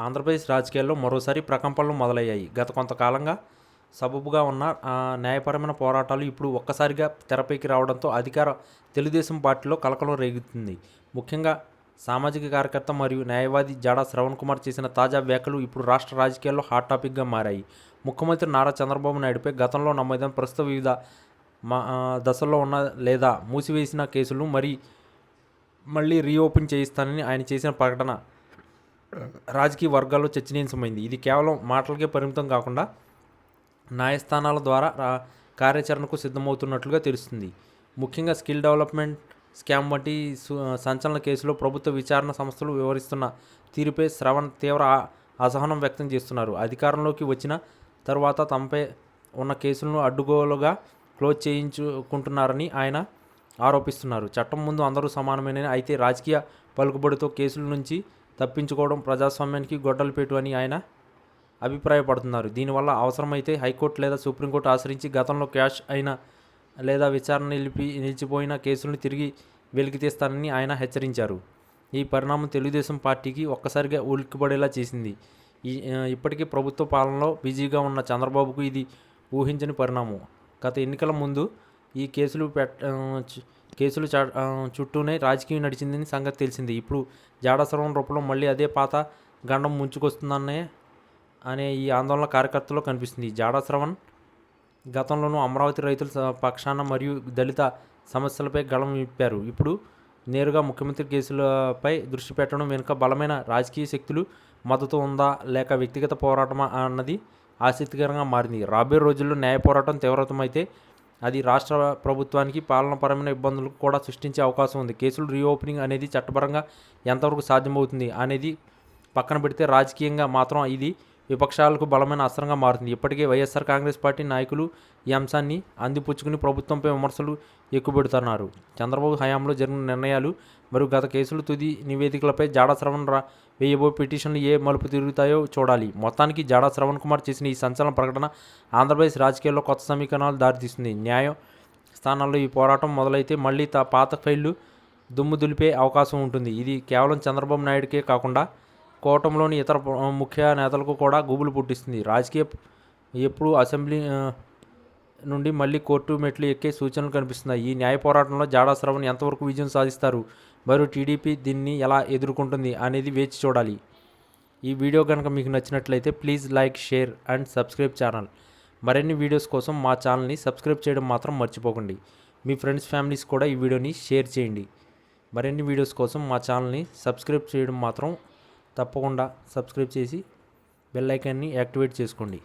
ఆంధ్రప్రదేశ్ రాజకీయాల్లో మరోసారి ప్రకంపనలు మొదలయ్యాయి. గత కొంతకాలంగా సబబుగా ఉన్న న్యాయపరమైన పోరాటాలు ఇప్పుడు ఒక్కసారిగా తెరపైకి రావడంతో అధికార తెలుగుదేశం పార్టీలో కలకలం రేగుతుంది. ముఖ్యంగా సామాజిక కార్యకర్త మరియు న్యాయవాది జాడా శ్రవణ్ కుమార్ చేసిన తాజా వ్యాఖ్యలు ఇప్పుడు రాష్ట్ర రాజకీయాల్లో హాట్ టాపిక్గా మారాయి. ముఖ్యమంత్రి నారా చంద్రబాబు నాయుడుపై గతంలో నమోదైన ప్రస్తుత వివిధ దశల్లో ఉన్న లేదా మూసివేసిన కేసులు మళ్ళీ రీఓపెన్ చేయిస్తానని ఆయన చేసిన ప్రకటన రాజకీయ వర్గాల్లో చర్చనీయాంశమైంది. ఇది కేవలం మాటలకే పరిమితం కాకుండా న్యాయస్థానాల ద్వారా కార్యాచరణకు సిద్ధమవుతున్నట్లుగా తెలుస్తుంది. ముఖ్యంగా స్కిల్ డెవలప్మెంట్ స్కామ్ వంటి సంచలన కేసులో ప్రభుత్వ విచారణ సంస్థలు వివరిస్తున్న తీరుపై శ్రవణ్ తీవ్ర అసహనం వ్యక్తం చేస్తున్నారు. అధికారంలోకి వచ్చిన తర్వాత తమపై ఉన్న కేసులను అడ్డుగోలుగా క్లోజ్ చేయించుకుంటున్నారని ఆయన ఆరోపిస్తున్నారు. చట్టం ముందు అందరూ సమానమేనని, అయితే రాజకీయ పలుకుబడితో కేసుల నుంచి తప్పించుకోవడం ప్రజాస్వామ్యానికి గొడ్డలిపేటు అని ఆయన అభిప్రాయపడుతున్నారు. దీనివల్ల అవసరమైతే హైకోర్టు లేదా సుప్రీంకోర్టు ఆశ్రయించి గతంలో క్యాష్ అయిన లేదా విచారణ నిలిచిపోయిన కేసులను తిరిగి వెలికితీస్తానని ఆయన హెచ్చరించారు. ఈ పరిణామం తెలుగుదేశం పార్టీకి ఒక్కసారిగా ఉలిక్కిపడేలా చేసింది. ఇప్పటికీ ప్రభుత్వ పాలనలో బిజీగా ఉన్న చంద్రబాబుకు ఇది ఊహించని పరిణామం. గత ఎన్నికల ముందు ఈ కేసులు చుట్టూనే రాజకీయం నడిచిందని సంగతి తెలిసింది. ఇప్పుడు జాడా శ్రవణ్ రూపంలో మళ్ళీ అదే పాత గండం ముంచుకొస్తుందనే ఈ ఆందోళన కార్యకర్తల్లో కనిపిస్తుంది. జాడా శ్రవణ్ గతంలోనూ అమరావతి రైతుల పక్షాన మరియు దళిత సమస్యలపై గళం విప్పారు. ఇప్పుడు నేరుగా ముఖ్యమంత్రి కేసులపై దృష్టి పెట్టడం వెనుక బలమైన రాజకీయ శక్తులు మద్దతు ఉందా లేక వ్యక్తిగత పోరాటమా అన్నది ఆసక్తికరంగా మారింది. రాబోయే రోజుల్లో న్యాయ పోరాటం తీవ్రతమైతే అది రాష్ట్ర ప్రభుత్వానికి పాలనాపరమైన ఇబ్బందులకు కూడా సృష్టించే అవకాశం ఉంది. కేసులు రీఓపెనింగ్ అనేది చట్టపరంగా ఎంతవరకు సాధ్యమవుతుంది అనేది పక్కన పెడితే రాజకీయంగా మాత్రం ఇది విపక్షాలకు బలమైన అస్త్రంగా మారుతుంది. ఇప్పటికే వైఎస్ఆర్ కాంగ్రెస్ పార్టీ నాయకులు ఈ అంశాన్ని అందిపుచ్చుకుని ప్రభుత్వంపై విమర్శలు ఎక్కుపెడుతున్నారు. చంద్రబాబు హయాంలో జరిగిన నిర్ణయాలు మరియు గత కేసులు తుది నివేదికలపై జాడా శ్రవణ్ వేయబోయే పిటిషన్లు ఏ మలుపు తిరుగుతాయో చూడాలి. మొత్తానికి జాడా శ్రవణ్ కుమార్ చేసిన ఈ సంచలన ప్రకటన ఆంధ్రప్రదేశ్ రాజకీయాల్లో కొత్త సమీకరణాలు దారితీస్తుంది. న్యాయ స్థానాల్లో ఈ పోరాటం మొదలైతే మళ్ళీ పాత ఫైళ్లు దుమ్ము దులిపే అవకాశం ఉంటుంది. ఇది కేవలం చంద్రబాబు నాయుడుకే కాకుండా కూటమిలోని ఇతర ముఖ్య నేతలకు కూడా గుబులు పుట్టిస్తుంది. ఎప్పుడు అసెంబ్లీ నుండి మళ్ళీ కోర్టు మెట్లు ఎక్కే సూచనలు కనిపిస్తున్నాయి. ఈ న్యాయ పోరాటంలో జాడా శ్రవణ్ ఎంతవరకు విజయం సాధిస్తారు మరియు టీడీపీ దీన్ని ఎలా ఎదుర్కొంటుంది అనేది వేచి చూడాలి. ఈ వీడియో కనుక మీకు నచ్చినట్లయితే please like, share and subscribe channel. మరిన్ని వీడియోస్ కోసం మా ఛానల్ని సబ్స్క్రైబ్ చేయడం మాత్రం మర్చిపోకండి. మీ ఫ్రెండ్స్, ఫ్యామిలీస్ కూడా ఈ వీడియోని షేర్ చేయండి. మరిన్ని వీడియోస్ కోసం మా ఛానల్ని సబ్స్క్రైబ్ చేయడం మాత్రం తప్పకుండా సబ్స్క్రైబ్ చేసి బెల్ ఐకాన్ని యాక్టివేట్ చేసుకోండి.